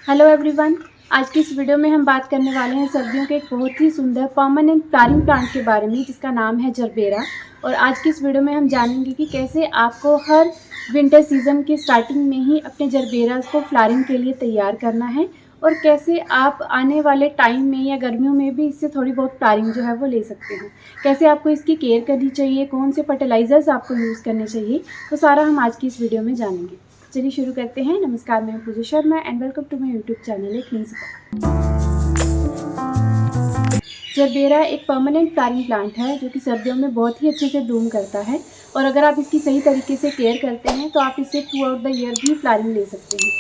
Hello everyone. आज की इस वीडियो में हम बात करने वाले हैं सर्दियों के एक बहुत ही सुंदर परमानेंट फ्लावरिंग प्लांट के बारे में जिसका नाम है जरबेरा। और आज की इस वीडियो में हम जानेंगे कि कैसे आपको हर विंटर सीजन के स्टार्टिंग में ही अपने जरबेरास को फ्लावरिंग के लिए तैयार करना है और कैसे आप आने वाले टाइम में या गर्मियों में भी इससे थोड़ी बहुत फ्लावरिंग जो है वो ले सकते हैं। कैसे आपको इसकी केयर करनी चाहिए, कौन से फर्टिलाइजर्स आपको यूज़ करने चाहिए, तो सारा हम आज की इस वीडियो में जानेंगे। चलिए शुरू करते हैं। नमस्कार, मैं Pooja Sharma and welcome to my YouTube channel एक नई सफर। जरबेरा एक परमानेंट फ्लावरिंग प्लांट है जो कि सर्दियों में बहुत ही अच्छे से ब्लूम करता है और अगर आप इसकी सही तरीके से केयर करते हैं तो आप इससे थ्रू आउट द ईयर भी फ्लावरिंग ले सकते हैं।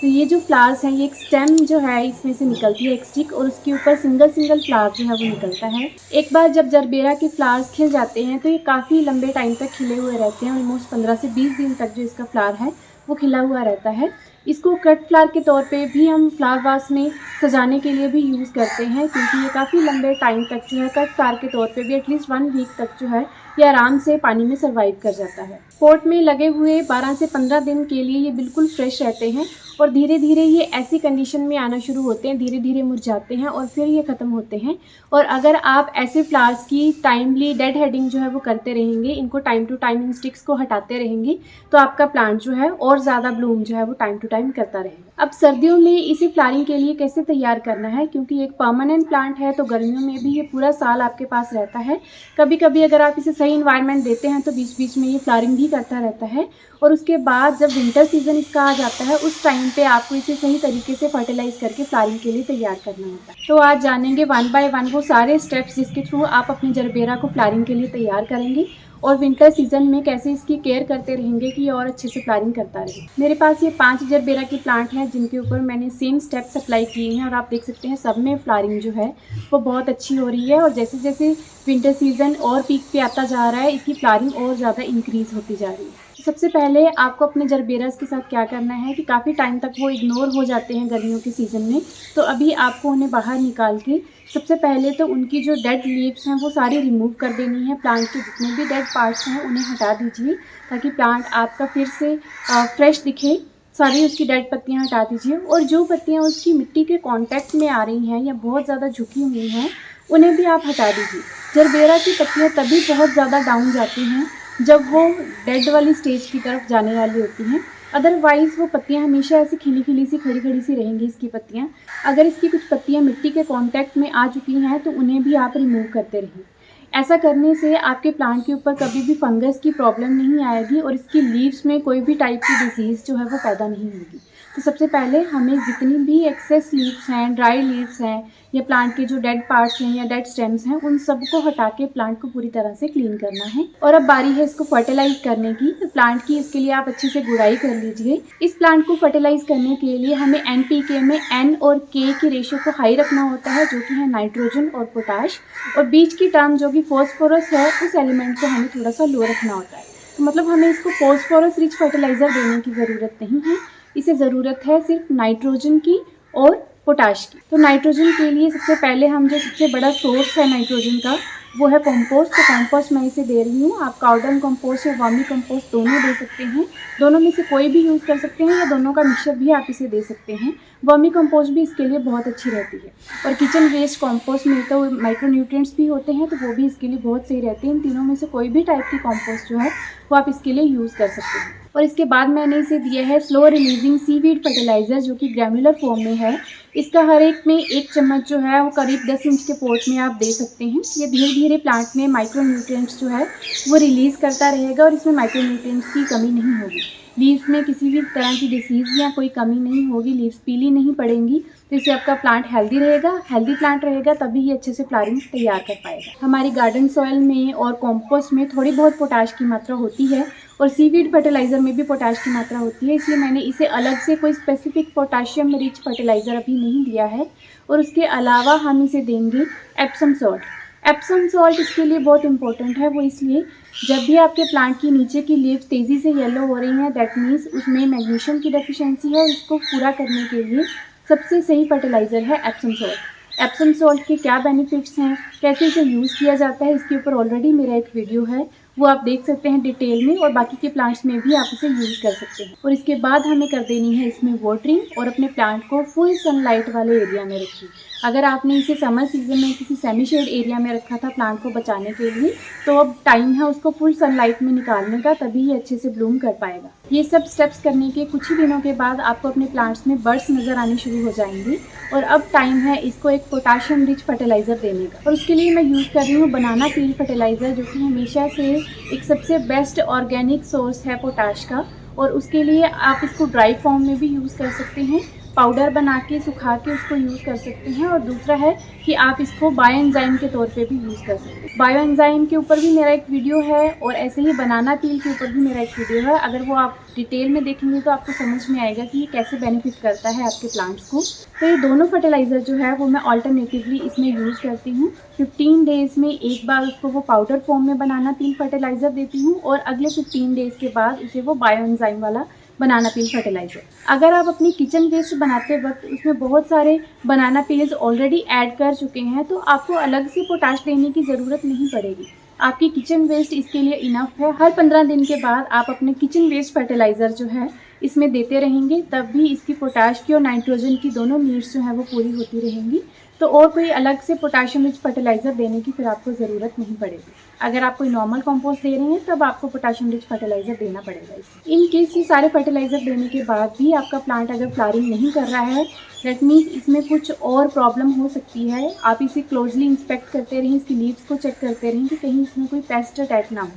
तो ये जो फ्लावर्स हैं, ये एक स्टेम जो है इसमें से निकलती है, एक स्टिक, और उसके ऊपर सिंगल फ्लावर जो है वो निकलता है। एक बार जब जरबेरा के फ्लावर्स खिल जाते हैं तो ये काफ़ी लंबे टाइम तक खिले हुए रहते हैं। ऑलमोस्ट 15 से 20 दिन तक जो इसका फ्लावर है वो खिला हुआ रहता है। इसको कट फ्लावर के तौर पे भी हम फ्लावर वास में सजाने के लिए भी यूज़ करते हैं क्योंकि ये काफ़ी लंबे टाइम तक जो है कट फ्लावर के तौर पे भी एटलीस्ट 1 वीक तक जो है ये आराम से पानी में सर्वाइव कर जाता है। पॉट में लगे हुए 12 से 15 दिन के लिए ये बिल्कुल फ्रेश रहते हैं और धीरे धीरे ये ऐसी कंडीशन में आना शुरू होते हैं, धीरे धीरे मुरझाते हैं और फिर ये ख़त्म होते हैं। और अगर आप ऐसे फ्लावर्स की टाइमली डेड हेडिंग जो है वो करते रहेंगे, इनको टाइम टू टाइम इन स्टिक्स को हटाते रहेंगे, तो आपका प्लांट जो है और ज़्यादा ब्लूम जो है वो टाइम टू टाइम करता रहेगा। अब सर्दियों में इसे फ्लावरिंग के लिए कैसे तैयार करना है, क्योंकि एक परमानेंट प्लांट है तो गर्मियों में भी ये पूरा साल आपके पास रहता है। कभी कभी अगर आप इसे सही इन्वायरमेंट देते हैं तो बीच बीच में ये फ्लावरिंग भी करता रहता है। और उसके बाद जब विंटर सीजन इसका आ जाता है उस टाइम पे आपको इसे सही तरीके से फर्टिलाइज करके फ्लावरिंग के लिए तैयार करना होता है। तो आज जानेंगे 1 बाय 1 वो सारे स्टेप्स जिसके थ्रू आप अपने जरबेरा को फ्लावरिंग के लिए तैयार करेंगे और विंटर सीजन में कैसे इसकी केयर करते रहेंगे कि और अच्छे से फ्लावरिंग करता रहे। मेरे पास ये 5 जरबेरा के प्लांट हैं जिनके ऊपर मैंने सेम स्टेप्स अप्लाई किए हैं और आप देख सकते हैं सब में फ्लावरिंग जो है वो बहुत अच्छी हो रही है। और जैसे जैसे विंटर सीजन और पीक पे आता जा रहा है इसकी फ्लावरिंग और ज़्यादा इंक्रीज़ होती जा रही है। सबसे पहले आपको अपने जरबेरास के साथ क्या करना है कि काफ़ी टाइम तक वो इग्नोर हो जाते हैं गर्मियों के सीज़न में, तो अभी आपको उन्हें बाहर निकाल के सबसे पहले तो उनकी जो डेड लीव्स हैं वो सारी रिमूव कर देनी है। प्लांट के जितने भी डेड पार्ट्स हैं उन्हें हटा दीजिए ताकि प्लांट आपका फिर से फ्रेश दिखे। सारी उसकी डेड पत्तियां हटा दीजिए और जो पत्तियां उसकी मिट्टी के कांटेक्ट में आ रही हैं या बहुत ज़्यादा झुकी हुई हैं उन्हें भी आप हटा दीजिए। जरबेरा की पत्तियां तभी बहुत ज़्यादा डाउन जाती हैं जब वो डेड वाली स्टेज की तरफ जाने वाली होती हैं, अदरवाइज़ वो पत्तियां हमेशा ऐसी खिली खिली सी खड़ी खड़ी सी रहेंगी इसकी पत्तियां। अगर इसकी कुछ पत्तियां मिट्टी के कांटेक्ट में आ चुकी हैं तो उन्हें भी आप रिमूव करते रहिए। ऐसा करने से आपके प्लांट के ऊपर कभी भी फंगस की प्रॉब्लम नहीं आएगी और इसकी लीव्स में कोई भी टाइप की डिजीज़ जो है वो पैदा नहीं होगी। तो सबसे पहले हमें जितनी भी एक्सेस लीव्स हैं, ड्राई लीव्स हैं या प्लांट के जो डेड पार्ट्स हैं या डेड स्टेम्स हैं उन सबको हटा के प्लांट को पूरी तरह से क्लीन करना है। और अब बारी है इसको फर्टिलाइज करने की। तो प्लांट की इसके लिए आप अच्छे से गुड़ाई कर लीजिए। इस प्लांट को फर्टिलाइज करने के लिए हमें NPK में N और K की रेशियो को हाई रखना होता है, जो कि है नाइट्रोजन और पोटाश, और बीच की टर्म जो कि फॉस्फोरस है उस एलिमेंट को हमें थोड़ा सा लो रखना होता है। तो मतलब हमें इसको फॉस्फोरस रिच फर्टिलाइज़र देने की ज़रूरत नहीं है, इसे ज़रूरत है सिर्फ नाइट्रोजन की और पोटाश की। तो नाइट्रोजन के लिए सबसे पहले हम जो सबसे बड़ा सोर्स है नाइट्रोजन का वो है कंपोस्ट। तो कंपोस्ट मैं इसे दे रही हूँ। आप काउडंग कंपोस्ट या वर्मी कंपोस्ट दोनों दे सकते हैं, दोनों में से कोई भी यूज़ कर सकते हैं या दोनों का मिक्सचर भी आप इसे दे सकते हैं। वर्मी कंपोस्ट भी इसके लिए बहुत अच्छी रहती है और किचन वेस्ट कंपोस्ट में तो माइक्रो न्यूट्रिएंट्स भी होते हैं तो वो भी इसके लिए बहुत सही रहते हैं। इन तीनों में से कोई भी टाइप की कंपोस्ट जो है वो आप इसके लिए यूज़ कर सकते हैं। और इसके बाद मैंने इसे दिया है स्लो रिलीजिंग सीवीड फर्टिलाइज़र, जो कि ग्रैन्युलर फॉर्म में है। इसका हर एक में 1 चम्मच जो है वो करीब 10 इंच के पॉट में आप दे सकते हैं। ये धीरे धीरे प्लांट में माइक्रो न्यूट्रिएंट्स जो है वो रिलीज़ करता रहेगा और इसमें माइक्रो न्यूट्रिएंट्स की कमी नहीं होगी। लीव्स में किसी भी तरह की डिसीज़ या कोई कमी नहीं होगी, लीव्स पीली नहीं पड़ेंगी, तो इससे आपका प्लांट हेल्दी रहेगा। हेल्दी प्लांट रहेगा तभी ये अच्छे से फ्लावरिंग तैयार कर पाएगा। हमारी गार्डन सॉइल में और कॉम्पोस्ट में थोड़ी बहुत पोटाश की मात्रा होती है और सीवीड फर्टिलाइज़र में भी पोटाश की मात्रा होती है, इसलिए मैंने इसे अलग से कोई स्पेसिफिक पोटाशियम रिच फर्टिलाइज़र अभी नहीं दिया है। और उसके अलावा हम इसे देंगे एप्सम सॉल्ट। एप्सम सॉल्ट इसके लिए बहुत इंपॉर्टेंट है, वो इसलिए जब भी आपके प्लांट की नीचे की लीव्स तेज़ी से येलो हो रही हैं दैट मीन्स उसमें मैग्नीशियम की डेफिशिएंसी है। उसको पूरा करने के लिए सबसे सही फर्टिलाइज़र है एप्सम सॉल्ट। एप्सम सॉल्ट के क्या बेनिफिट्स हैं, कैसे इसे यूज़ किया जाता है, इसके ऊपर ऑलरेडी मेरा एक वीडियो है, वो आप देख सकते हैं डिटेल में, और बाकी के प्लांट्स में भी आप इसे यूज़ कर सकते हैं। और इसके बाद हमें कर देनी है इसमें वाटरिंग, और अपने प्लांट को फुल सनलाइट वाले एरिया में रखिए। अगर आपने इसे समर सीजन में किसी सेमी शेड एरिया में रखा था प्लांट को बचाने के लिए, तो अब टाइम है उसको फुल सनलाइट में निकालने का, तभी ये अच्छे से ब्लूम कर पाएगा। ये सब स्टेप्स करने के कुछ ही दिनों के बाद आपको अपने प्लांट्स में बर्ड्स नज़र आने शुरू हो जाएंगे, और अब टाइम है इसको एक पोटाशियम रिच फर्टिलाइज़र देने का। और उसके लिए मैं यूज़ कर रही हूँ बनाना पील फर्टिलाइज़र, जो कि हमेशा से एक सबसे बेस्ट ऑर्गेनिक सोर्स है पोटाश का। और उसके लिए आप इसको ड्राई फॉर्म में भी यूज़ कर सकते हैं, पाउडर बना के सुखा के उसको यूज़ कर सकते हैं, और दूसरा है कि आप इसको बायोएंजाइम के तौर पे भी यूज़ कर सकते हैं। बायोएंजाइम के ऊपर भी मेरा एक वीडियो है, और ऐसे ही बनाना पील के ऊपर भी मेरा एक वीडियो है। अगर वो आप डिटेल में देखेंगे तो आपको समझ में आएगा कि ये कैसे बेनिफिट करता है आपके प्लांट्स को। तो ये दोनों फर्टिलाइज़र जो है वो मैं ऑल्टरनेटिवली इसमें यूज़ करती हूँ। 15 डेज़ में एक बार उसको वो पाउडर फॉर्म में बनाना पील फर्टिलाइज़र देती हूँ, और अगले 15 डेज़ के बाद उसे वो बायोएंजाइम वाला बनाना पील फर्टिलाइज़र। अगर आप अपनी किचन वेस्ट बनाते वक्त उसमें बहुत सारे बनाना पील्स ऑलरेडी ऐड कर चुके हैं, तो आपको अलग से पोटाश देने की ज़रूरत नहीं पड़ेगी। आपकी किचन वेस्ट इसके लिए इनफ है। हर 15 दिन के बाद आप अपने किचन वेस्ट फर्टिलाइज़र जो है इसमें देते रहेंगे, तब भी इसकी पोटाश की और नाइट्रोजन की दोनों नीड्स जो है वो पूरी होती रहेंगी। तो और कोई अलग से पोटाशियम रिच फर्टिलाइज़र देने की फिर आपको ज़रूरत नहीं पड़ेगी। अगर आप कोई नॉर्मल कंपोस्ट दे रहे हैं तब आपको पोटाशियम रिच फर्टिलाइज़र देना पड़ेगा इसमें। इन केस ये सारे फर्टिलाइज़र देने के बाद भी आपका प्लांट अगर फ्लावरिंग नहीं कर रहा है, दैट मीन्स इसमें कुछ और प्रॉब्लम हो सकती है। आप इसे क्लोजली इंस्पेक्ट करते रहें, इसकी लीव्स को चेक करते रहें कि कहीं इसमें कोई पेस्ट अटैक ना हो।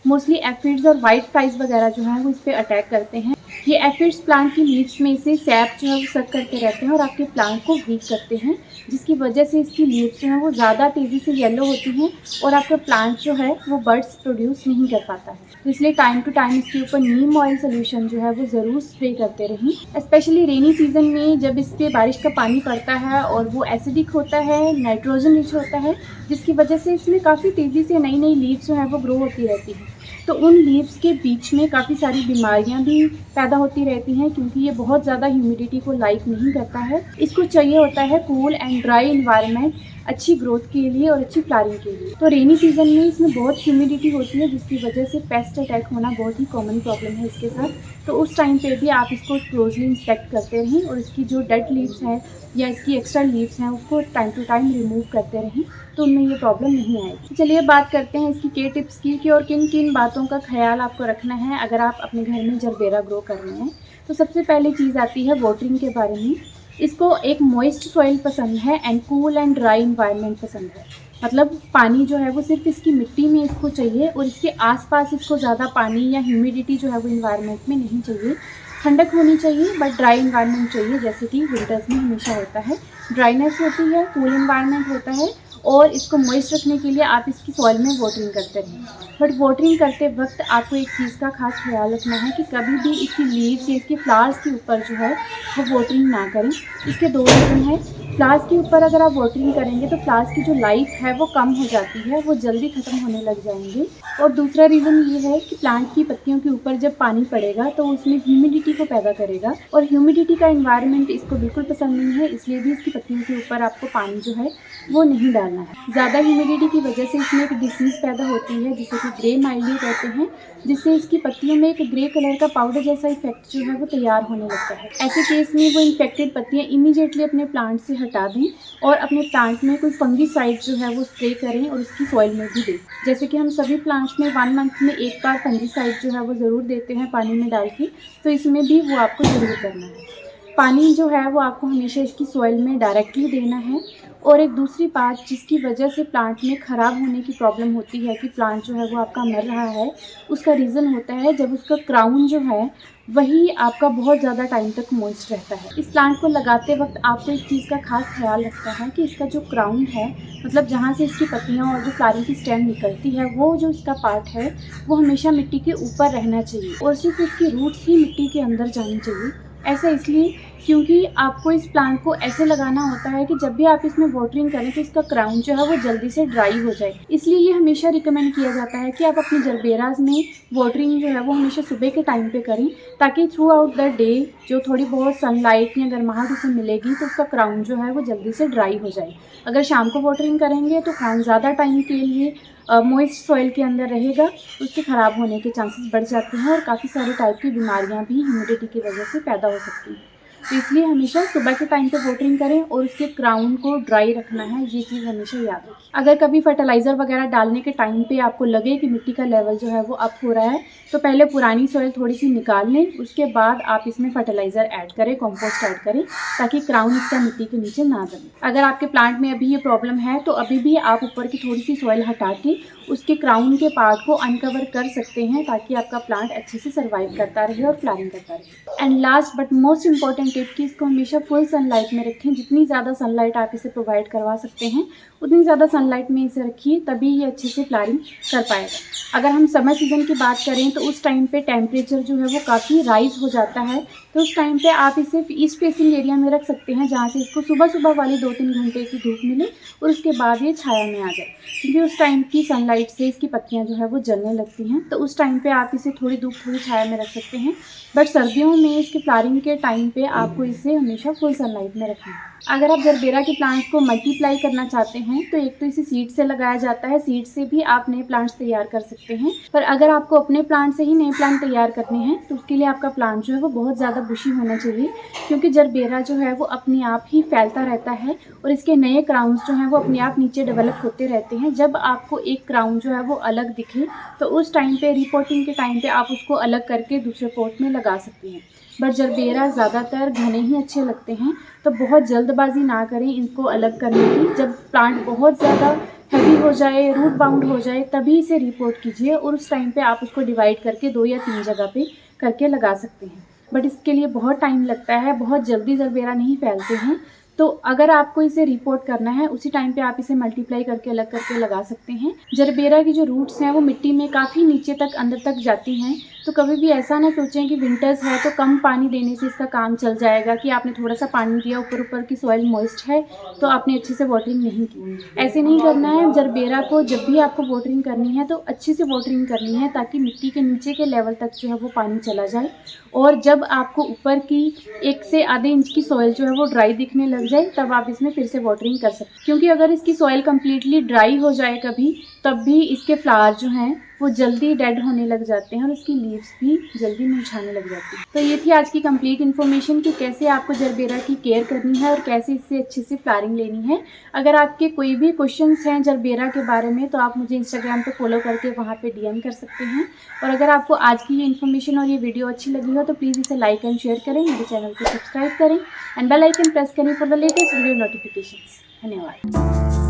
मोस्टली एफिड्स और वाइट फ्लाइज वगैरह जो हैं वो इस पर अटैक करते हैं। ये एफिड्स प्लांट की लीव्स में से सैप जो है वो सक करते रहते हैं और आपके प्लांट को वीक करते हैं, जिसकी वजह से इसकी लीव्स जो हैं वो ज़्यादा तेज़ी से येलो होती हैं और आपका प्लांट जो है वो बड्स प्रोड्यूस नहीं कर पाता है। तो इसलिए टाइम टू टाइम इसके ऊपर नीम ऑयल सोल्यूशन जो है वो ज़रूर स्प्रे करते रहें। स्पेशली रेनी सीजन में जब इस पर बारिश का पानी पड़ता है और वो एसिडिक होता है, नाइट्रोजन रिच होता है, जिसकी वजह से इसमें काफ़ी तेज़ी से नई नई लीव्स जो है वो ग्रो होती रहती है। तो उन लीव्स के बीच में काफ़ी सारी बीमारियां भी पैदा होती रहती हैं, क्योंकि ये बहुत ज़्यादा ह्यूमिडिटी को लाइक नहीं करता है। इसको चाहिए होता है कूल एंड ड्राई इन्वायरमेंट अच्छी ग्रोथ के लिए और अच्छी फ्लावरिंग के लिए। तो रेनी सीजन में इसमें बहुत ह्यूमिडिटी होती है, जिसकी वजह से पेस्ट अटैक होना बहुत ही कॉमन प्रॉब्लम है इसके साथ। तो उस टाइम पे भी आप इसको क्लोजली इंस्पेक्ट करते रहें और इसकी जो डेड लीव्स हैं या इसकी एक्स्ट्रा लीव्स हैं उसको टाइम टू टाइम रिमूव करते रहें, तो उनमें ये प्रॉब्लम नहीं आएगी। चलिए बात करते हैं इसकी के टिप्स की कि और किन किन बातों का ख्याल आपको रखना है अगर आप अपने घर में जरबेरा ग्रो कर रहे हैं। तो सबसे पहली चीज़ आती है वाटरिंग के बारे में। इसको एक मॉइस्ट सॉइल पसंद है and cool and dry environment पसंद है। मतलब पानी जो है वो सिर्फ इसकी मिट्टी में इसको चाहिए और इसके आसपास इसको ज़्यादा पानी या ह्यूमिडिटी जो है वो इन्वायरमेंट में नहीं चाहिए। ठंडक होनी चाहिए बट ड्राई इन्वायरमेंट चाहिए, जैसे कि विंटर्स में हमेशा होता है। ड्राइनेस होती है, कूल इन्वायरमेंट होता है, और इसको मॉइस्ट रखने के लिए आप इसकी सॉइल में वाटरिंग करते रहें। बट वाटरिंग करते वक्त आपको एक चीज़ का खास ख्याल रखना है कि कभी भी इसकी लीव्स या इसके फ्लावर्स के ऊपर जो है वो वाटरिंग ना करें। इसके दो रीज़न है। फ्लावर्स के ऊपर अगर आप वाटरिंग करेंगे तो फ्लावर्स की जो लाइफ है वो कम हो जाती है, वो जल्दी ख़त्म होने लग जाएंगे। और दूसरा रीज़न ये है कि प्लांट की पत्तियों के ऊपर जब पानी पड़ेगा तो उसमें ह्यूमिडिटी को पैदा करेगा, और ह्यूमिडिटी का इन्वायरमेंट इसको बिल्कुल पसंद नहीं है। इसलिए भी इसकी पत्तियों के ऊपर आपको पानी जो है वो नहीं डालना है। ज़्यादा ह्यूमिडिटी की वजह से इसमें एक डिसीज़ पैदा होती है जिसे कि ग्रे माइल्ड्यू कहते हैं, जिससे इसकी पत्तियों में एक ग्रे कलर का पाउडर जैसा इफेक्ट जो है वो तैयार होने लगता है। ऐसे केस में वो इन्फेक्टेड पत्तियाँ इमीडिएटली अपने प्लांट से हटा दें और अपने प्लांट में कोई फंगीसाइड जो है वो स्प्रे करें और उसकी सॉइल में भी दें। जैसे कि हम सभी प्लांट्स में 1 मंथ में एक बार फंगीसाइड जो है वो ज़रूर देते हैं पानी में डाल के, तो इसमें भी वो आपको ज़रूर करना है। पानी जो है वो आपको हमेशा इसकी सॉइल में डायरेक्टली देना है। और एक दूसरी बात जिसकी वजह से प्लांट में ख़राब होने की प्रॉब्लम होती है कि प्लांट जो है वो आपका मर रहा है, उसका रीज़न होता है जब उसका क्राउन जो है वही आपका बहुत ज़्यादा टाइम तक मॉइस्ट रहता है। इस प्लांट को लगाते वक्त आपको एक चीज़ का खास ख्याल रखना है कि इसका जो क्राउन है, मतलब जहाँ से इसकी पत्तियाँ और जो फ्लावरिंग की स्टेम निकलती है, वो जो इसका पार्ट है वो हमेशा मिट्टी के ऊपर रहना चाहिए और सिर्फ इसकी रूट्स ही मिट्टी के अंदर जानी चाहिए। ऐसा इसलिए क्योंकि आपको इस प्लांट को ऐसे लगाना होता है कि जब भी आप इसमें वाटरिंग करें तो इसका क्राउन जो है वो जल्दी से ड्राई हो जाए। इसलिए ये हमेशा रिकमेंड किया जाता है कि आप अपने जरबेराज में वाटरिंग जो है वो हमेशा सुबह के टाइम पे करें, ताकि थ्रू आउट द डे जो थोड़ी बहुत सनलाइट या गर्माहट उसे मिलेगी तो उसका क्राउन जो है वो जल्दी से ड्राई हो जाए। अगर शाम को वाटरिंग करेंगे तो क्राउन ज़्यादा टाइम के लिए मॉइस्ट सॉइल के अंदर रहेगा, उसके ख़राब होने के चांसेस बढ़ जाते हैं और काफ़ी सारे टाइप की बीमारियां भी ह्यूमिडिटी की वजह से पैदा हो सकती हैं। तो इसलिए हमेशा सुबह के टाइम पे वाटरिंग करें और उसके क्राउन को ड्राई रखना है, ये चीज़ हमेशा याद रखें। अगर कभी फर्टिलाइज़र वगैरह डालने के टाइम पे आपको लगे कि मिट्टी का लेवल जो है वो अप हो रहा है, तो पहले पुरानी सॉइल थोड़ी सी निकाल लें, उसके बाद आप इसमें फर्टिलाइज़र ऐड करें, कंपोस्ट ऐड करें, ताकि क्राउन इसका मिट्टी के नीचे ना दबे। अगर आपके प्लांट में अभी ये प्रॉब्लम है तो अभी भी आप ऊपर की थोड़ी सी सॉइल हटा के उसके क्राउन के पार्ट को अनकवर कर सकते हैं, ताकि आपका प्लांट अच्छे से सर्वाइव करता रहे और फ्लावरिंग करता रहे। And last but most important tip कि इसको हमेशा फुल सनलाइट में रखें। जितनी ज़्यादा सनलाइट आप इसे प्रोवाइड करवा सकते हैं उतनी ज़्यादा सनलाइट में इसे रखिए, तभी ये अच्छे से फ्लावरिंग कर पाएगा। अगर हम समर सीज़न की बात करें तो उस टाइम पे टेम्परेचर जो है वो काफ़ी राइज़ हो जाता है, तो उस टाइम पे आप इसे ईस्ट फेसिंग एरिया में रख सकते हैं, जहाँ से इसको सुबह सुबह वाली 2-3 घंटे की धूप मिले और उसके बाद ये छाया में आ जाए, क्योंकि उस टाइम की सनलाइट से इसकी पत्तियां जो है वो जलने लगती हैं। तो उस टाइम पे आप इसे थोड़ी धूप थोड़ी छाया में रख सकते हैं, बट सर्दियों में इसके फ्लावरिंग के टाइम पे आपको इसे हमेशा फुल सनलाइट में रखना है। अगर आप जरबेरा के प्लांट्स को मल्टीप्लाई करना चाहते हैं तो एक तो इसे सीड से लगाया जाता है, सीड से भी आप नए प्लांट्स तैयार कर सकते हैं, पर अगर आपको अपने प्लांट से ही नए प्लांट तैयार करने हैं तो उसके लिए आपका प्लांट जो है वो बहुत ज़्यादा बुशी होना चाहिए, क्योंकि जरबेरा जो है वो अपने आप ही फैलता रहता है और इसके नए क्राउन्स जो हैं वो अपने आप नीचे डेवलप होते रहते हैं। जब आपको एक क्राउन जो है वो अलग दिखे तो उस टाइम पे रिपोर्टिंग के टाइम पे आप उसको अलग करके दूसरे पॉट में लगा सकते हैं। बट जरबेरा ज़्यादातर घने ही अच्छे लगते हैं, तो बहुत जल्दबाजी ना करें इनको अलग करने की। जब प्लांट बहुत ज़्यादा हैवी हो जाए, रूट बाउंड हो जाए, तभी इसे रिपोर्ट कीजिए और उस टाइम पे आप उसको डिवाइड करके 2 या 3 जगह पे करके लगा सकते हैं। बट इसके लिए बहुत टाइम लगता है, बहुत जल्दी जरबेरा नहीं फैलते हैं। तो अगर आपको इसे रिपोर्ट करना है उसी टाइम पे आप इसे मल्टीप्लाई करके अलग करके लगा सकते हैं। जरबेरा की जो रूट्स हैं वो मिट्टी में काफ़ी नीचे तक अंदर तक जाती हैं, तो कभी भी ऐसा ना सोचें कि विंटर्स है तो कम पानी देने से इसका काम चल जाएगा, कि आपने थोड़ा सा पानी दिया, ऊपर की सॉइल मॉइस्ट है तो आपने अच्छे से वाटरिंग नहीं की। ऐसे नहीं करना है। जरबेरा को जब भी आपको वाटरिंग करनी है तो अच्छे से वाटरिंग करनी है, ताकि मिट्टी के नीचे के लेवल तक जो है वो पानी चला जाए, और जब आपको ऊपर की 1 से आधे इंच की सॉइल जो है वो ड्राई दिखने लग जाए तब आप इसमें फिर से वाटरिंग कर सकते हैं। क्योंकि अगर इसकी सॉइल कम्प्लीटली ड्राई हो जाए कभी, तब भी इसके फ्लावर जो हैं वो जल्दी डेड होने लग जाते हैं और इसकी लीव्स भी जल्दी मुरझाने लग जाती हैं। तो ये थी आज की कंप्लीट इन्फॉर्मेशन कि कैसे आपको जरबेरा की केयर करनी है और कैसे इससे अच्छे से फ्लावरिंग लेनी है। अगर आपके कोई भी क्वेश्चंस हैं जरबेरा के बारे में तो आप मुझे इंस्टाग्राम पे फॉलो करके वहाँ पे डीएम कर सकते हैं। और अगर आपको आज की ये इन्फॉर्मेशन और ये वीडियो अच्छी लगी हो तो प्लीज़ इसे लाइक एंड शेयर करें, मेरे चैनल को सब्सक्राइब करें एंड बेल आइकन प्रेस करें for the latest video notifications. धन्यवाद।